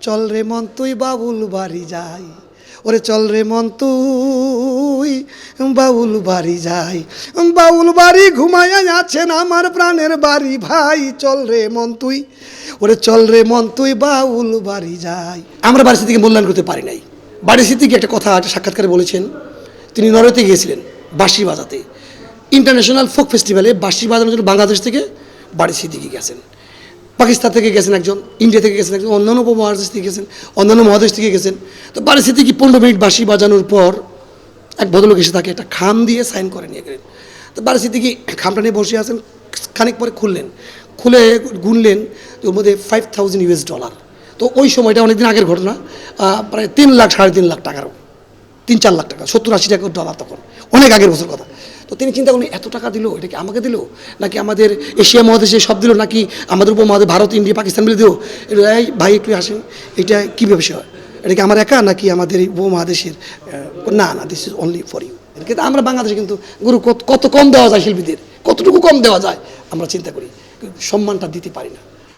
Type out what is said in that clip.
চল রে মন তুই বাবুল বাড়ি যাই, ওরে চল রে মন তুই বাউল বাড়ি যাই, বাউল বাড়ি ঘুমাইয়া আছেন আমার প্রাণের বাড়ি ভাই, চল রে মন তুই, ওরে চল রে মন তুই বাউল বাড়ি যাই। আমরা বাড়ি স্মৃতিকে মূল্যায়ন করতে পারি নাই। বাড়ি স্মৃতিকে একটা কথা একটা সাক্ষাৎকারে বলেছেন, তিনি নরওয়েতে গিয়েছিলেন বাঁশি বাজাতে, ইন্টারন্যাশনাল ফোক ফেস্টিভ্যালে বাঁশি বাজানোর জন্য বাংলাদেশ থেকে বাড়ি স্মৃতিকে গেছেন, পাকিস্তান থেকে গেছেন একজন, ইন্ডিয়া থেকে গেছেন একজন, অন্যান্য উপমহাদেশ থেকে গেছেন, অন্যান্য মহাদেশ থেকে গেছেন। তো বাড়ি স্মৃতিকে 15 মিনিট বাঁশি বাজানোর পর এক ভদ্রলোক এসে তাকে একটা খাম দিয়ে সাইন করে নিয়ে গেলেন। তো বাড়ি স্মৃতিকে খামটা নিয়ে বসে আছেন, খানিক পরে খুলে গুনলেন, ওর মধ্যে $5,000। তো ওই সময়টা অনেকদিন আগের ঘটনা, প্রায় 3 লাখ 3.5 লাখ টাকারও, 3-4 লাখ টাকা, 70-80 টাকা ডলার, তখন অনেক আগের বছর কথা। তো তিনি চিন্তা করলেন এত টাকা দিল, এটা কি আমাকে দিল নাকি আমাদের এশিয়া মহাদেশে সব দিল, নাকি আমাদের উপমহাদেশ ভারত ইন্ডিয়া পাকিস্তান মিলে দিল? এই ভাই একটু আসেন, এটা কী বিষয়, এটা কি আমার একা নাকি আমাদের এই উপমহাদেশের? না না, this is only for you. কিন্তু আমরা বাংলাদেশে কিন্তু গুরু কত কম দেওয়া যায় শিল্পীদের, কতটুকু কম দেওয়া যায় আমরা চিন্তা করি, সম্মানটা দিতে পারি না।